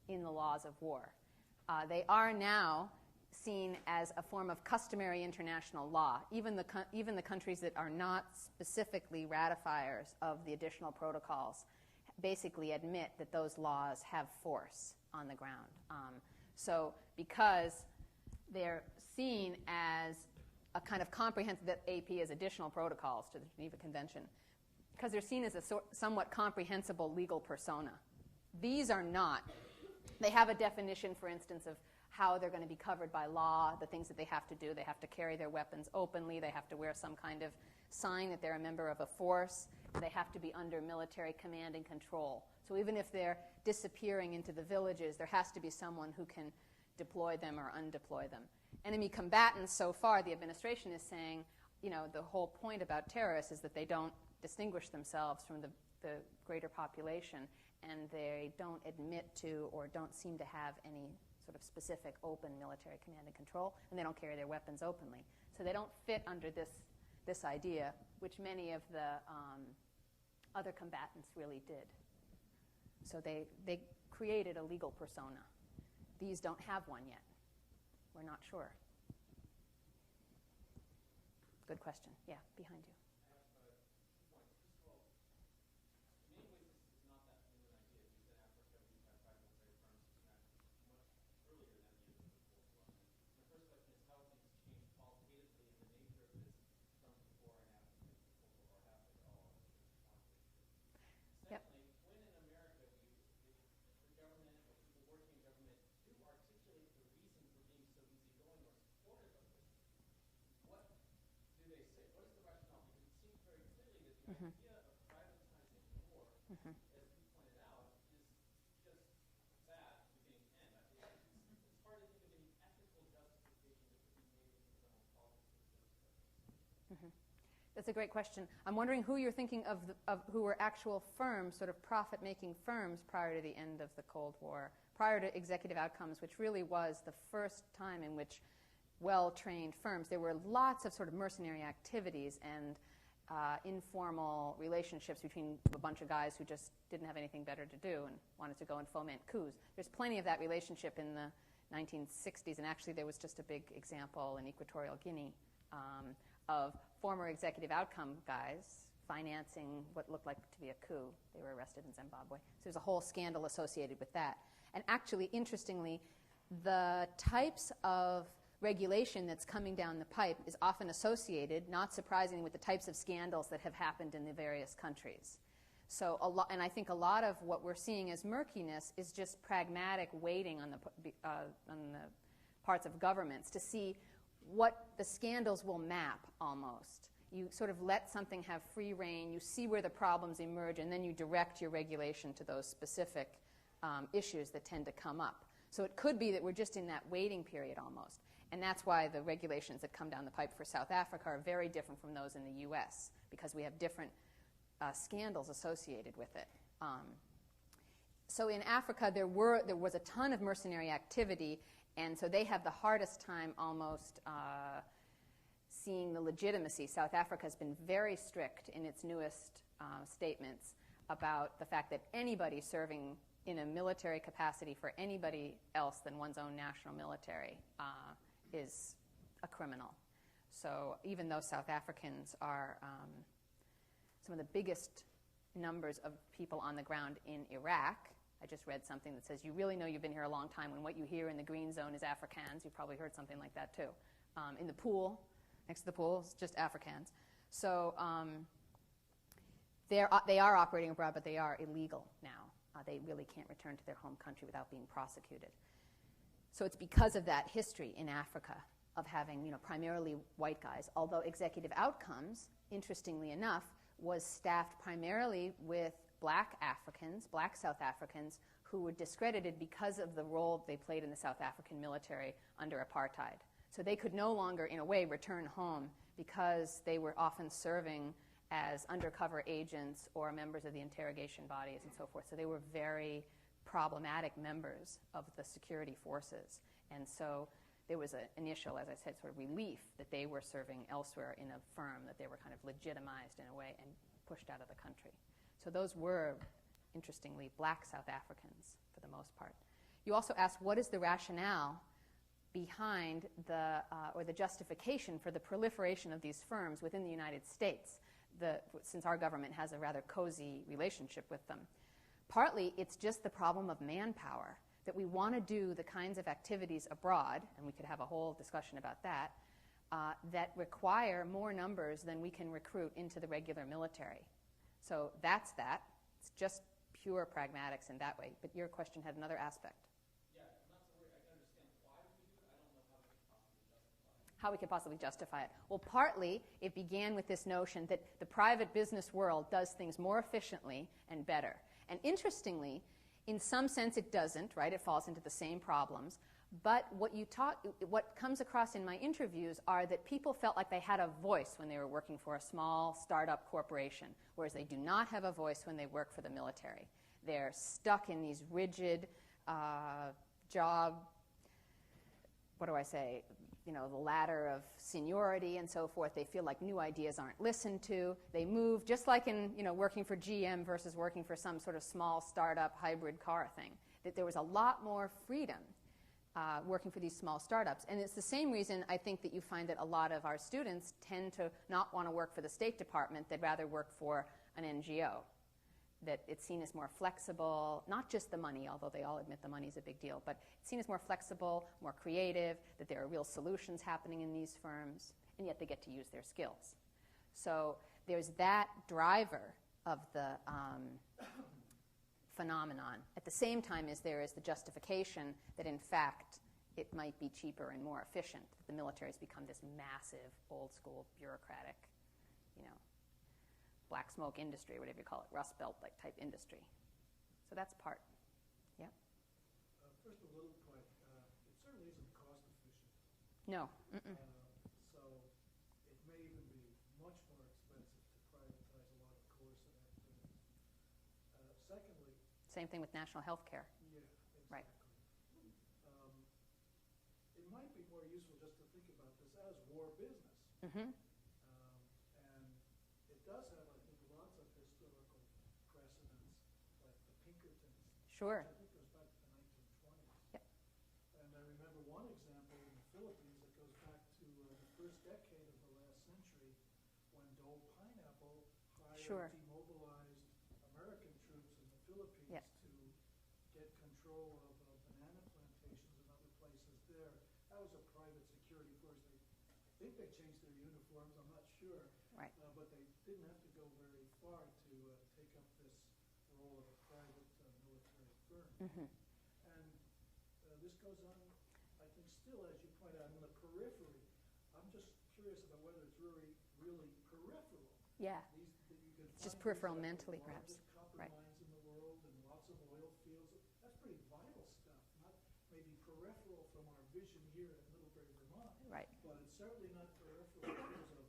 in the laws of war. They are now seen as a form of customary international law. Even the countries that are not specifically ratifiers of the additional protocols basically admit that those laws have force on the ground. So because they're seen as a kind of comprehensive, that AP as additional protocols to the Geneva Convention, because they're seen as a somewhat comprehensible legal persona. These are not. They have a definition, for instance, of how they're going to be covered by law, the things that they have to do. They have to carry their weapons openly. They have to wear some kind of sign that they're a member of a force. They have to be under military command and control. So even if they're disappearing into the villages, there has to be someone who can deploy them or undeploy them. Enemy combatants, so far, the administration is saying, you know, the whole point about terrorists is that they don't distinguish themselves from the greater population, and they don't admit to or don't seem to have any sort of specific open military command and control, and they don't carry their weapons openly. So they don't fit under this idea, which many of the other combatants really did. So they created a legal persona. These don't have one yet. We're not sure. Good question. Yeah, behind you. Mm-hmm. The idea of privatizing war, as you pointed out, is just that, That's a great question. I'm wondering who you're thinking of who were actual firms, sort of profit-making firms prior to the end of the Cold War, prior to Executive Outcomes, which really was the first time in which well-trained firms, there were lots of sort of mercenary activities and informal relationships between a bunch of guys who just didn't have anything better to do and wanted to go and foment coups. There's plenty of that relationship in the 1960s, and actually there was just a big example in Equatorial Guinea of former Executive Outcome guys financing what looked like to be a coup. They were arrested in Zimbabwe. So there's a whole scandal associated with that. And actually, interestingly, the types of regulation that's coming down the pipe is often associated, not surprisingly, with the types of scandals that have happened in the various countries. So and I think a lot of what we're seeing as murkiness is just pragmatic waiting on the parts of governments to see what the scandals will map almost. You sort of let something have free rein, you see where the problems emerge, and then you direct your regulation to those specific issues that tend to come up. So it could be that we're just in that waiting period almost. And that's why the regulations that come down the pipe for South Africa are very different from those in the U.S., because we have different scandals associated with it. So in Africa, there was a ton of mercenary activity, and so they have the hardest time almost seeing the legitimacy. South Africa has been very strict in its newest statements about the fact that anybody serving in a military capacity for anybody else than one's own national military is a criminal. So even though South Africans are some of the biggest numbers of people on the ground in Iraq, I just read something that says you really know you've been here a long time when what you hear in the green zone is Afrikaans. You've probably heard something like that too. In the pool, next to the pool, it's just Afrikaans. So they are operating abroad, but they are illegal now. They really can't return to their home country without being prosecuted. So it's because of that history in Africa of having, primarily white guys. Although Executive Outcomes, interestingly enough, was staffed primarily with black Africans, black South Africans, who were discredited because of the role they played in the South African military under apartheid. So they could no longer, in a way, return home because they were often serving as undercover agents or members of the interrogation bodies and so forth. So they were very problematic members of the security forces. And so there was an initial, as I said, sort of relief that they were serving elsewhere in a firm, that they were kind of legitimized in a way and pushed out of the country. So those were, interestingly, black South Africans for the most part. You also asked, what is the rationale behind or the justification for the proliferation of these firms within the United States, since our government has a rather cozy relationship with them? Partly, it's just the problem of manpower, that we want to do the kinds of activities abroad, and we could have a whole discussion about that, that require more numbers than we can recruit into the regular military. So that's that. It's just pure pragmatics in that way. But your question had another aspect. Yeah, I'm not so worried. I can understand why we do it. I don't know How we could possibly justify it. Well, partly it began with this notion that the private business world does things more efficiently and better. And interestingly, in some sense it doesn't, right? It falls into the same problems. But what comes across in my interviews are that people felt like they had a voice when they were working for a small startup corporation, whereas they do not have a voice when they work for the military. They're stuck in these rigid job, the ladder of seniority and so forth. They feel like new ideas aren't listened to. They move, just like in working for GM versus working for some sort of small startup hybrid car thing, that there was a lot more freedom working for these small startups. And it's the same reason I think that you find that a lot of our students tend to not want to work for the State Department. They'd rather work for an NGO, that it's seen as more flexible, not just the money, although they all admit the money is a big deal, but it's seen as more flexible, more creative, that there are real solutions happening in these firms, and yet they get to use their skills. So there's that driver of the phenomenon. At the same time as there is the justification that, in fact, it might be cheaper and more efficient, that the military has become this massive, old-school, bureaucratic, black smoke industry, whatever you call it, Rust Belt type industry. So that's part. Yeah? First, a little point. It certainly isn't cost efficient. No. So it may even be Same thing with national health care. Yeah, exactly. Right. It might be more useful just to think about this as war business. Mm-hmm. And it does have, I think, lots of historical precedents, like the Pinkertons. Sure. Which I think goes back to the 1920s. Yep. And I remember one example in the Philippines that goes back to the first decade of the last century when Dole Pineapple hired Sure. demobilized American troops in the Philippines Yeah. to get control of banana plantations and other places there. That was a private security force. I think they changed their uniforms, I'm not sure. Right. But they didn't have to go very far to take up this role of a private military firm. Mm-hmm. And this goes on, I think, still, as you point out, in the periphery. I'm just curious about whether it's really peripheral. Yeah. That you can It's just find peripheral these, mentally, the perhaps. largest copper Right. mines in the world and lots of oil fields. That's pretty vital stuff. Not maybe peripheral from our vision here at Middlebury, Vermont. Right. But it's certainly not peripheral in terms of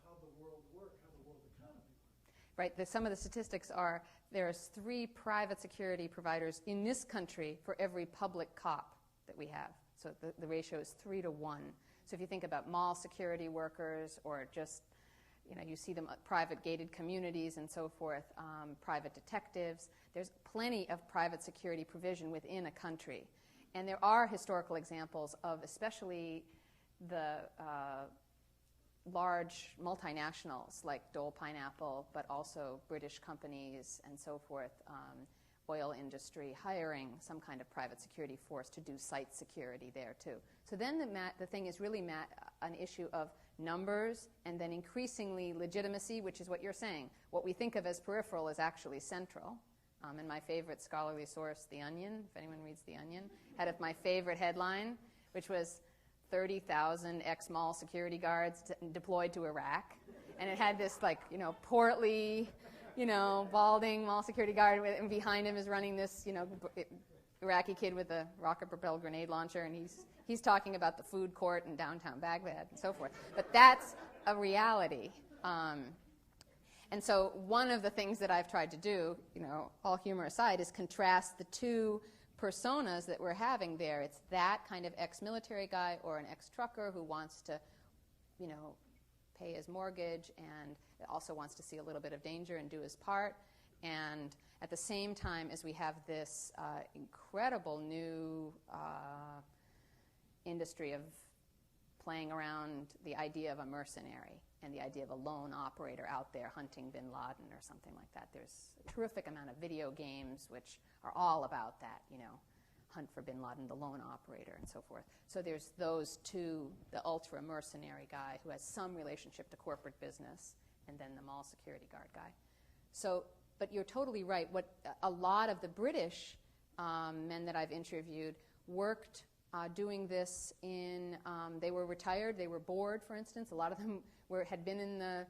how the world works, how the world economy works. Right. Some of the statistics are there's 3 private security providers in this country for every public cop that we have. So the ratio is 3 to 1. So if you think about mall security workers or just, you see them at private gated communities and so forth, private detectives, there's plenty of private security provision within a country. And there are historical examples of especially the large multinationals like Dole Pineapple, but also British companies and so forth, oil industry, hiring some kind of private security force to do site security there too. So then the thing is really an issue of numbers and then increasingly legitimacy, which is what you're saying. What we think of as peripheral is actually central. And my favorite scholarly source, The Onion, if anyone reads The Onion, had my favorite headline, which was 30,000 ex-mall security guards deployed to Iraq. And it had this, portly, balding mall security guard, and behind him is running this, Iraqi kid with a rocket-propelled grenade launcher, and he's talking about the food court in downtown Baghdad and so forth. But that's a reality. And so one of the things that I've tried to do, all humor aside, is contrast the 2 personas that we're having there. It's that kind of ex-military guy or an ex-trucker who wants to, pay his mortgage and also wants to see a little bit of danger and do his part. And at the same time as we have this incredible new industry of playing around the idea of a mercenary and the idea of a lone operator out there hunting bin Laden or something like that. There's a terrific amount of video games which are all about that, hunt for bin Laden, the lone operator, and so forth. So there's those 2, the ultra mercenary guy who has some relationship to corporate business, and then the mall security guard guy. So, but you're totally right. What a lot of the British men that I've interviewed worked doing this in, they were retired, they were bored, for instance. A lot of them had been in the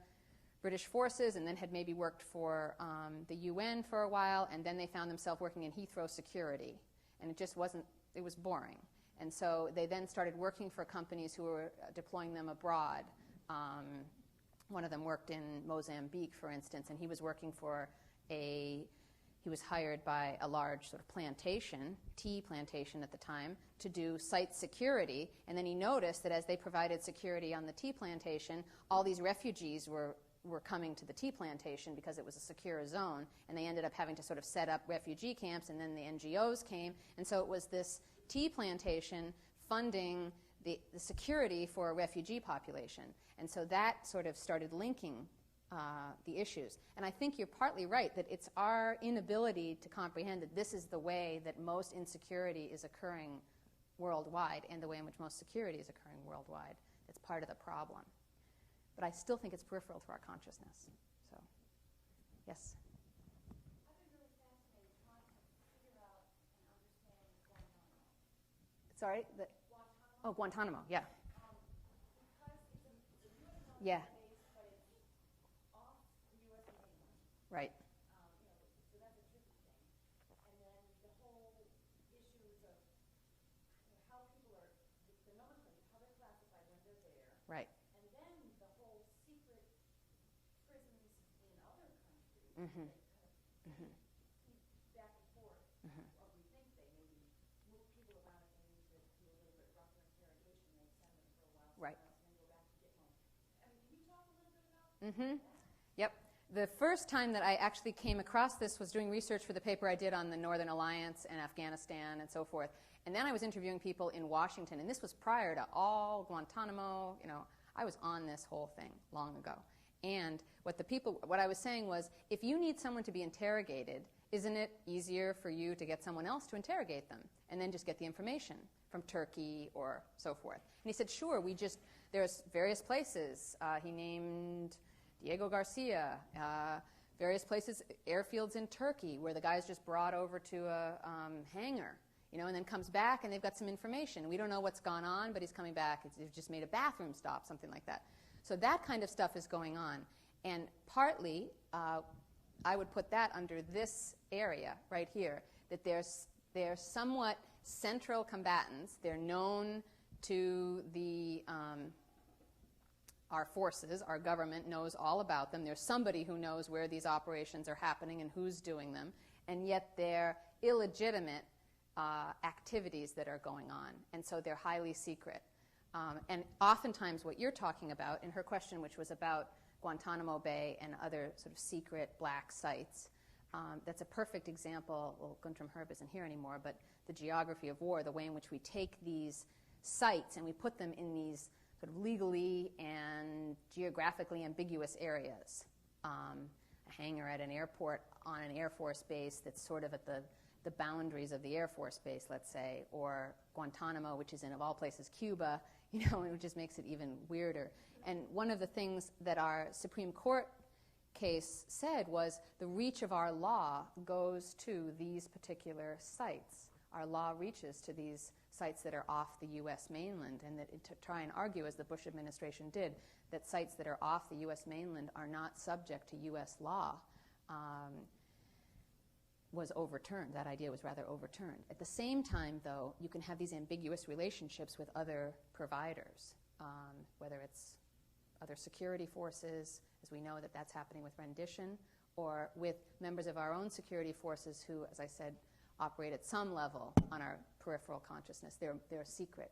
British forces and then had maybe worked for the UN for a while, and then they found themselves working in Heathrow security. And it just wasn't, it was boring. And so they then started working for companies who were deploying them abroad. One of them worked in Mozambique, for instance, and he was working for he was hired by a large sort of plantation, tea plantation at the time, to do site security. And then he noticed that as they provided security on the tea plantation, all these refugees were coming to the tea plantation because it was a secure zone, and they ended up having to sort of set up refugee camps, and then the NGOs came. And so it was this tea plantation funding the security for a refugee population. And so that sort of started linking the issues. And I think you're partly right that it's our inability to comprehend that this is the way that most insecurity is occurring worldwide and the way in which most security is occurring worldwide. It's part of the problem. But I still think it's peripheral to our consciousness. So, yes? I've been really fascinated trying to figure out and understand Guantanamo. Sorry? Guantanamo? Oh, Guantanamo, yeah. Because it's a U.S. military Yeah. base, but it's off the U.S. mainland. Right. So that's a tricky thing. And then the whole issues of how people are, the nomenclature, how they're classified when they're there. Right. And then the whole secret prisons in other countries Mm-hmm. that kind of feed back Yep. The first time that I actually came across this was doing research for the paper I did on the Northern Alliance and Afghanistan and so forth. And then I was interviewing people in Washington, and this was prior to all Guantanamo. I was on this whole thing long ago. And what I was saying was, if you need someone to be interrogated, isn't it easier for you to get someone else to interrogate them and then just get the information from Turkey or so forth? And he said, sure, there's various places. He named Diego Garcia, various places, airfields in Turkey where the guy's just brought over to a hangar, and then comes back and they've got some information. We don't know what's gone on, but he's coming back. They've just made a bathroom stop, something like that. So that kind of stuff is going on. And partly, I would put that under this area right here, that they're somewhat central combatants. They're known to our forces. Our government knows all about them. There's somebody who knows where these operations are happening and who's doing them. And yet they're illegitimate activities that are going on. And so they're highly secret. And oftentimes what you're talking about in her question, which was about Guantanamo Bay and other sort of secret black sites, that's a perfect example. Well, Guntram Herb isn't here anymore, but the geography of war, the way in which we take these sites and we put them in these sort of legally and geographically ambiguous areas. A hangar at an airport on an Air Force base that's sort of at the boundaries of the Air Force base, let's say, or Guantanamo, which is in, of all places, Cuba, it just makes it even weirder. And one of the things that our Supreme Court case said was the reach of our law goes to these particular sites. Our law reaches to these sites that are off the U.S. mainland, and that to try and argue, as the Bush administration did, that sites that are off the U.S. mainland are not subject to U.S. law was overturned. That idea was rather overturned. At the same time, though, you can have these ambiguous relationships with other providers, whether it's other security forces, as we know that that's happening with rendition, or with members of our own security forces who, as I said, operate at some level on our peripheral consciousness. They're secret.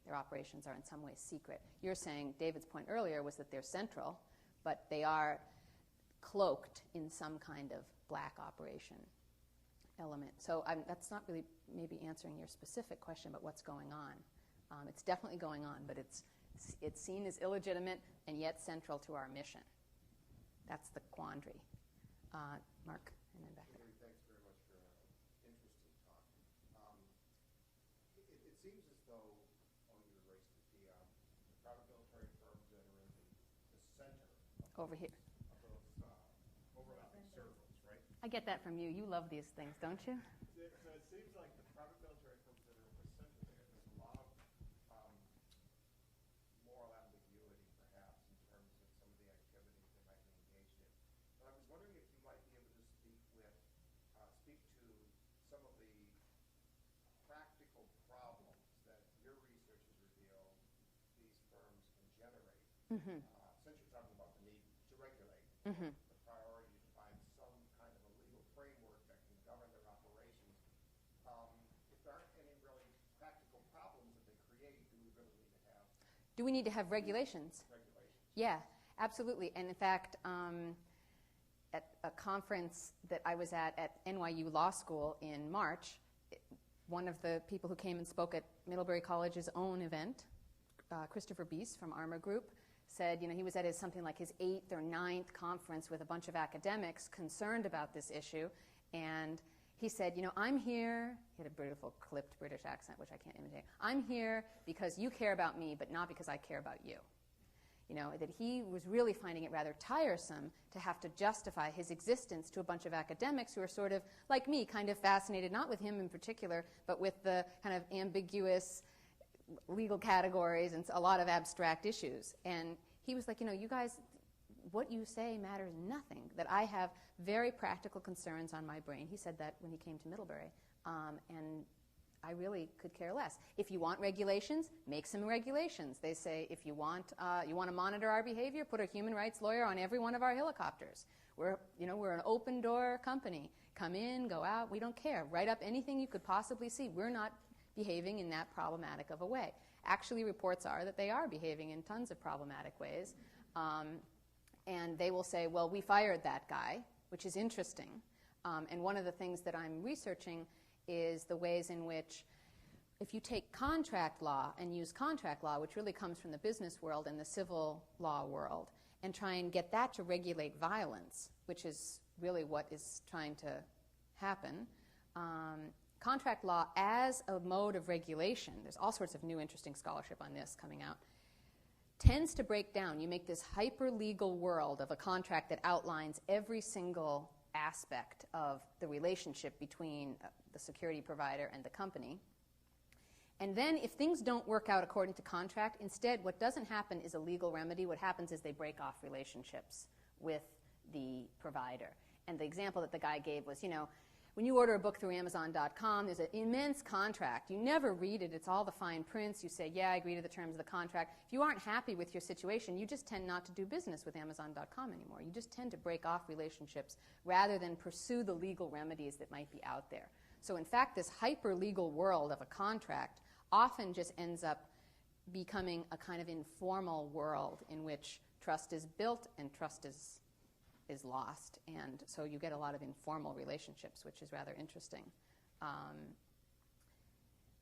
Their operations are in some way secret. You're saying, David's point earlier was that they're central, but they are cloaked in some kind of black operation element. So that's not really maybe answering your specific question about what's going on. It's definitely going on, but it's seen as illegitimate and yet central to our mission. That's the quandary. Mark, and then back there. Kateri, thanks very much for an interesting talk. It seems as though, you erased it, the private military firms that are in the center Over here. of those overlapping circles, right? I get that from you. You love these things, don't you? So it seems like the private military firms that are in the center there, there's a lot of moral ambiguity, perhaps, in terms of some of the activities they might be engaged in. But I was wondering if you might be able to speak to some of the practical problems that your research has revealed these firms can generate. Since you're talking about the need to regulate, the priority to find some kind of a legal framework that can govern their operations, if there aren't any really practical problems that they create, do we really need to have Do we need to have regulations? regulations? Yeah, absolutely. And in fact, at a conference that I was at NYU Law School in March, one of the people who came and spoke at Middlebury College's own event, Christopher Bies from Armor Group, said, he was at something like his 8th or 9th conference with a bunch of academics concerned about this issue, and he said, I'm here, he had a beautiful clipped British accent, which I can't imitate, I'm here because you care about me, but not because I care about you. That he was really finding it rather tiresome to have to justify his existence to a bunch of academics who are sort of, like me, kind of fascinated, not with him in particular, but with the kind of ambiguous legal categories and a lot of abstract issues. And he was like, you guys, what you say matters nothing, that I have very practical concerns on my brain. He said that when he came to Middlebury. And I really could care less. If you want regulations, make some regulations. They say if you want to monitor our behavior, put a human rights lawyer on every one of our helicopters. We're an open door company. Come in, go out, we don't care. Write up anything you could possibly see. We're not behaving in that problematic of a way. Actually, reports are that they are behaving in tons of problematic ways. And they will say, well, we fired that guy, which is interesting. And one of the things that I'm researching is the ways in which, if you take contract law and use contract law, which really comes from the business world and the civil law world, and try and get that to regulate violence, which is really what is trying to happen, contract law as a mode of regulation, there's all sorts of new interesting scholarship on this coming out, tends to break down. You make this hyper-legal world of a contract that outlines every single aspect of the relationship between the security provider and the company. And then if things don't work out according to contract, instead what doesn't happen is a legal remedy. What happens is they break off relationships with the provider. And the example that the guy gave was, when you order a book through Amazon.com, there's an immense contract. You never read it. It's all the fine prints. You say, yeah, I agree to the terms of the contract. If you aren't happy with your situation, you just tend not to do business with Amazon.com anymore. You just tend to break off relationships rather than pursue the legal remedies that might be out there. So in fact, this hyper-legal world of a contract often just ends up becoming a kind of informal world in which trust is built and trust is lost, and so you get a lot of informal relationships, which is rather interesting.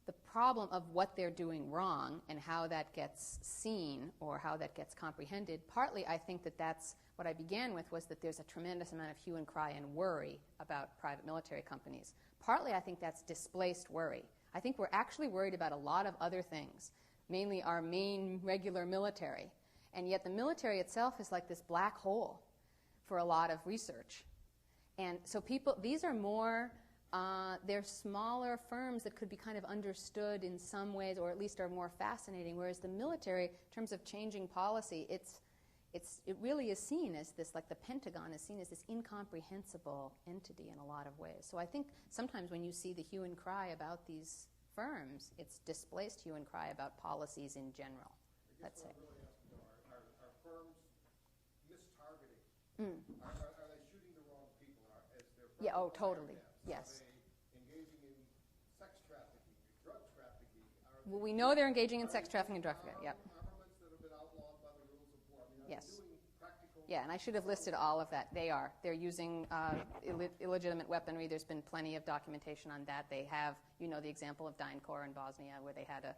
The problem of what they're doing wrong and how that gets seen or how that gets comprehended, partly I think that's what I began with, was that there's a tremendous amount of hue and cry and worry about private military companies. Partly I think that's displaced worry. I think we're actually worried about a lot of other things, mainly our main regular military, and yet the military itself is like this black hole for a lot of research. And so these are more, they're smaller firms that could be kind of understood in some ways, or at least are more fascinating, whereas the military, in terms of changing policy, it really is seen as this, like the Pentagon is seen as this incomprehensible entity in a lot of ways. So I think sometimes when you see the hue and cry about these firms, it's displaced hue and cry about policies in general, let's say. Are firms mistargeting? Are they shooting the wrong people as their Yeah, oh, totally, yes. Are they engaging in sex trafficking, drug trafficking? Well, we know they're engaging in sex trafficking and drug trafficking, yep. Armaments that have been outlawed by the rules of war. I mean, Yes. Doing practical... Yeah, and I should have listed all of that. They are. They're using illegitimate weaponry. There's been plenty of documentation on that. They have, the example of DynCorp in Bosnia, where they had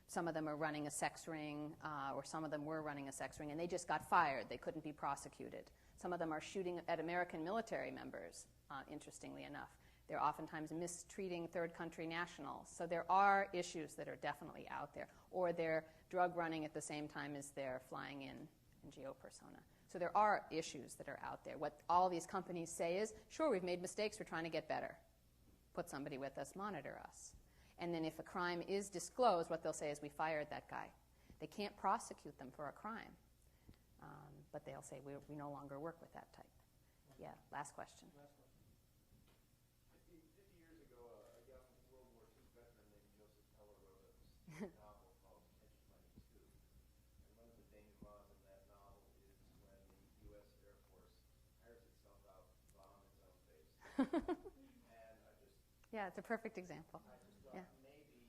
some of them are running a sex ring, or some of them were running a sex ring, and they just got fired. They couldn't be prosecuted. Some of them are shooting at American military members, interestingly enough. They're oftentimes mistreating third country nationals. So there are issues that are definitely out there. Or they're drug running at the same time as they're flying in NGO persona. So there are issues that are out there. What all these companies say is, sure, we've made mistakes, we're trying to get better. Put somebody with us, monitor us. And then if a crime is disclosed, what they'll say is, we fired that guy. They can't prosecute them for a crime. But they'll say, we no longer work with that type. Yeah, last question. 50 years ago, a young World War II veteran named Joseph Heller wrote a novel called Hedge Money 2. And one of the denouements in that novel is when the U.S. Air Force hires itself out to bomb its own base. And Yeah, it's a perfect example. I just thought Yeah. maybe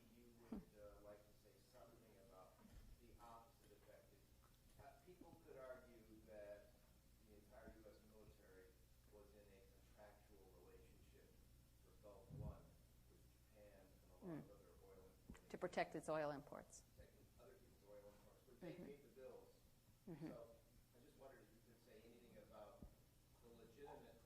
you would like to say something about the opposite effect. People could argue that the entire U.S. military was in a contractual relationship with Gulf One, with Japan, and a lot of other oil imports. To protect its oil imports. Protecting other people's oil imports, but they paid the bills. So I just wondered if you could say anything about the legitimate,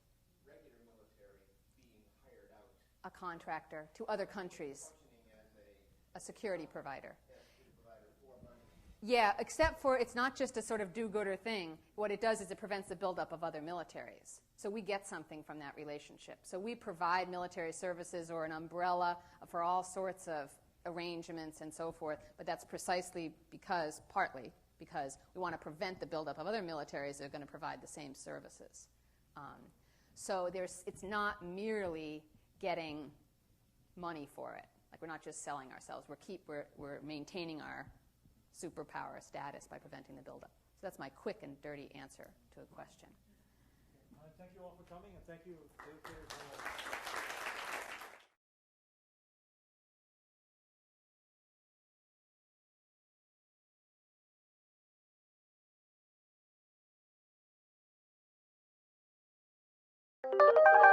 regular military being hired out. A contractor to other countries. Functioning as A security provider. security provider for money. Yeah, except for it's not just a sort of do-gooder thing. What it does is it prevents the buildup of other militaries. So we get something from that relationship. So we provide military services or an umbrella for all sorts of arrangements and so forth, but that's precisely partly because we want to prevent the buildup of other militaries that are going to provide the same services. So it's not merely getting money for it. Like, we're not just selling ourselves. We're maintaining our superpower status by preventing the buildup. So that's my quick and dirty answer to a question. Thank you all for coming, and thank you for Bye.